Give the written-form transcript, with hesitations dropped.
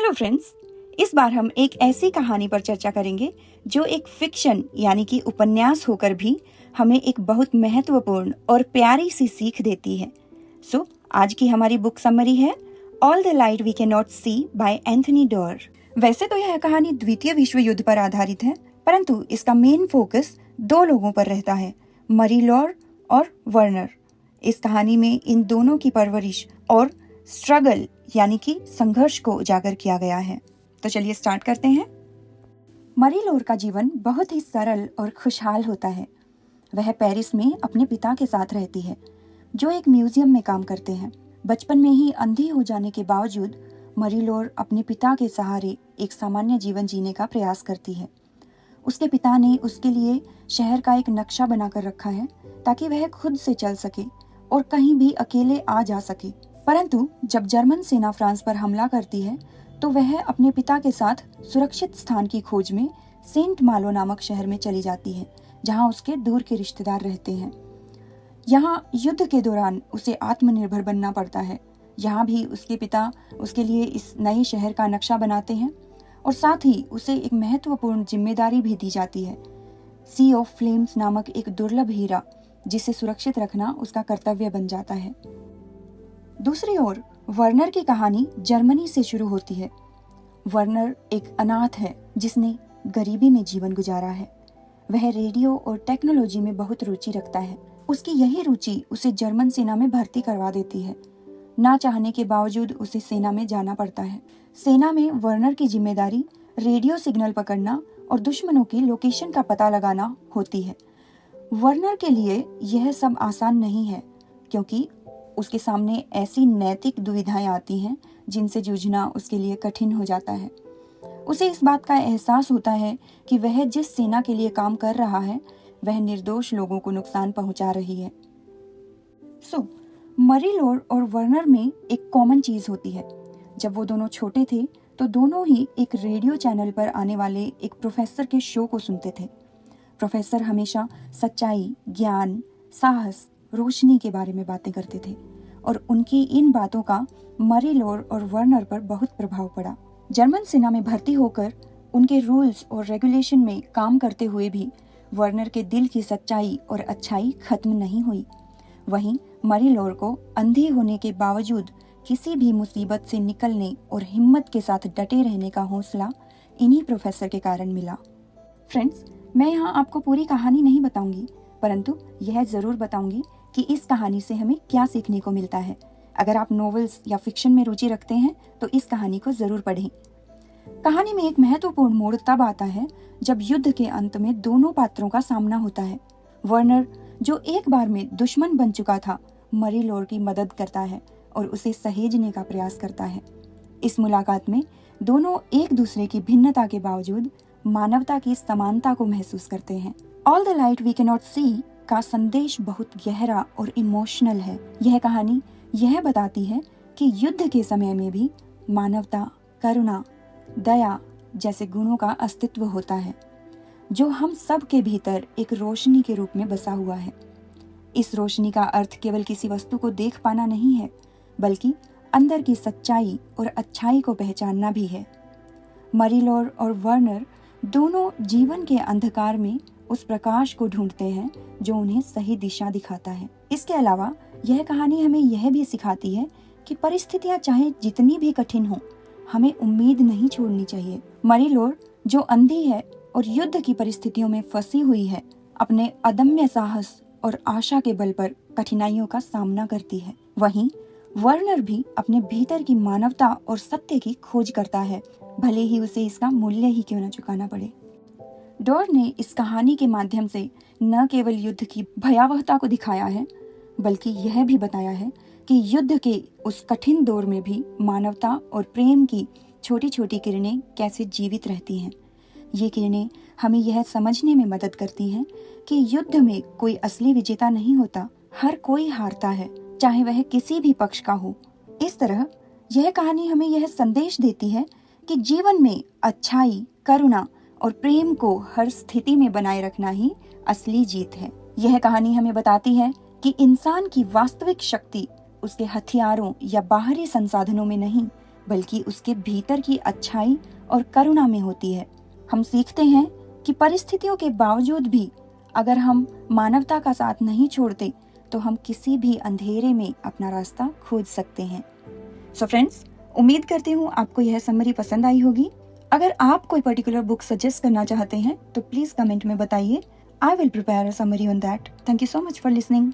Hello friends, इस बार हम एक ऐसी कहानी पर चर्चा करेंगे जो एक फिक्शन यानी कि उपन्यास होकर भी हमें एक बहुत महत्वपूर्ण और प्यारी सी सीख देती है। आज की हमारी बुक समरी है all the light we cannot see by Anthony Doerr. वैसे तो यह कहानी द्वितीय विश्व युद्ध पर आधारित है, परंतु इसका मेन फोकस दो लोगों पर रहता है, मरी लॉर और वर्नर। इस कहानी में इन दोनों की परवरिश और स्ट्रगल यानी कि संघर्ष को उजागर किया गया है। तो चलिए स्टार्ट करते हैं। मरी लॉर का जीवन बहुत ही सरल और खुशहाल होता है। वह पेरिस में अपने पिता के साथ रहती है, जो एक म्यूजियम में काम करते हैं। बचपन में ही अंधी हो जाने के बावजूद मरी लॉर अपने पिता के सहारे एक सामान्य जीवन जीने का प्रयास करती है। उसके पिता ने उसके लिए शहर का एक नक्शा बनाकर रखा है ताकि वह खुद से चल सके और कहीं भी अकेले आ जा सके। परंतु जब जर्मन सेना फ्रांस पर हमला करती है तो वह अपने पिता के साथ सुरक्षित स्थान की खोज में सेंट मालो नामक शहर में चली जाती है, जहां उसके दूर के रिश्तेदार रहते हैं। यहाँ युद्ध के दौरान उसे आत्मनिर्भर बनना पड़ता है। यहाँ भी उसके पिता उसके लिए इस नए शहर का नक्शा बनाते हैं और साथ ही उसे एक महत्वपूर्ण जिम्मेदारी भी दी जाती है, सी ऑफ फ्लेम्स नामक एक दुर्लभ हीरा, जिसे सुरक्षित रखना उसका कर्तव्य बन जाता है। दूसरी ओर वर्नर की कहानी जर्मनी से शुरू होती है। वर्नर एक अनाथ है जिसने गरीबी में जीवन गुजारा है। वह रेडियो और टेक्नोलॉजी में बहुत रुचि रखता है। उसकी यही रुचि उसे जर्मन सेना में भर्ती करवा देती है। ना चाहने के बावजूद उसे सेना में जाना पड़ता है। सेना में वर्नर की जिम्मेदारी रेडियो सिग्नल पकड़ना और दुश्मनों की लोकेशन का पता लगाना होती है। वर्नर के लिए यह सब आसान नहीं है, क्योंकि उसके सामने ऐसी नैतिक दुविधाएं आती हैं जिनसे जूझना उसके लिए कठिन हो जाता है। उसे इस बात का एहसास होता है कि वह जिस सेना के लिए काम कर रहा है वह निर्दोष लोगों को नुकसान पहुंचा रही है। मरी लॉर और वर्नर में एक कॉमन चीज होती है। जब वो दोनों छोटे थे तो दोनों ही एक रेडियो चैनल पर आने वाले एक प्रोफेसर के शो को सुनते थे। प्रोफेसर हमेशा सच्चाई, ज्ञान, साहस, रोशनी के बारे में बातें करते थे और उनकी इन बातों का मरी लॉर और वर्नर पर बहुत प्रभाव पड़ा। जर्मन सेना में भर्ती होकर उनके रूल्स और रेगुलेशन में काम करते हुए भी वर्नर के दिल की सच्चाई और अच्छाई खत्म नहीं हुई। वहीं मरी लॉर को अंधी होने के बावजूद किसी भी मुसीबत से निकलने और हिम्मत के साथ डटे रहने का हौसला इन्हीं प्रोफेसर के कारण मिला। फ्रेंड्स, मैं यहाँ आपको पूरी कहानी नहीं बताऊंगी, परंतु यह जरूर बताऊंगी कि इस कहानी से हमें क्या सीखने को मिलता है। अगर आप नॉवेल्स या फिक्शन में रुचि रखते हैं तो इस कहानी को जरूर पढ़ें। कहानी में एक महत्वपूर्ण मोड़ तब आता है जब युद्ध के अंत में दोनों पात्रों का सामना होता है। वर्नर, जो एक बार में दुश्मन बन चुका था, मरी लॉर की मदद करता है और उसे सहेजने का प्रयास करता है। इस मुलाकात में दोनों एक दूसरे की भिन्नता के बावजूद मानवता की समानता को महसूस करते हैं। All the light we cannot see का संदेश बहुत गहरा और इमोशनल है। यह कहानी यह बताती है कि युद्ध के समय में भी मानवता, करुणा, दया जैसे गुणों का अस्तित्व होता है, जो हम सब के भीतर एक रोशनी के रूप में बसा हुआ है। इस रोशनी का अर्थ केवल किसी वस्तु को देख पाना नहीं है, बल्कि अंदर की सच्चाई और अच्छाई को पहचानना भी है। मरी लॉर और वर्नर दोनों जीवन के अंधकार में उस प्रकाश को ढूंढते हैं जो उन्हें सही दिशा दिखाता है। इसके अलावा यह कहानी हमें यह भी सिखाती है कि परिस्थितियां चाहे जितनी भी कठिन हो, हमें उम्मीद नहीं छोड़नी चाहिए। मरी लॉर, जो अंधी है और युद्ध की परिस्थितियों में फंसी हुई है, अपने अदम्य साहस और आशा के बल पर कठिनाइयों का सामना करती है। वहीं वर्नर भी अपने भीतर की मानवता और सत्य की खोज करता है, भले ही उसे इसका मूल्य ही क्यों न चुकाना पड़े। डोर ने इस कहानी के माध्यम से न केवल युद्ध की भयावहता को दिखाया है, बल्कि यह भी बताया है कि युद्ध के उस कठिन दौर में भी मानवता और प्रेम की छोटी छोटी किरणें कैसे जीवित रहती हैं। ये किरणें हमें यह समझने में मदद करती हैं कि युद्ध में कोई असली विजेता नहीं होता, हर कोई हारता है, चाहे वह किसी भी पक्ष का हो। इस तरह यह कहानी हमें यह संदेश देती है कि जीवन में अच्छाई, करुणा और प्रेम को हर स्थिति में बनाए रखना ही असली जीत है। यह कहानी हमें बताती है कि इंसान की वास्तविक शक्ति उसके हथियारों या बाहरी संसाधनों में नहीं, बल्कि उसके भीतर की अच्छाई और करुणा में होती है। हम सीखते हैं कि परिस्थितियों के बावजूद भी अगर हम मानवता का साथ नहीं छोड़ते तो हम किसी भी अंधेरे में अपना रास्ता खोज सकते हैं। सो फ्रेंड्स, उम्मीद करती हूँ आपको यह समरी पसंद आई होगी। अगर आप कोई पर्टिकुलर बुक सजेस्ट करना चाहते हैं तो प्लीज कमेंट में बताइए। I will prepare a summary on that. Thank you so much for listening.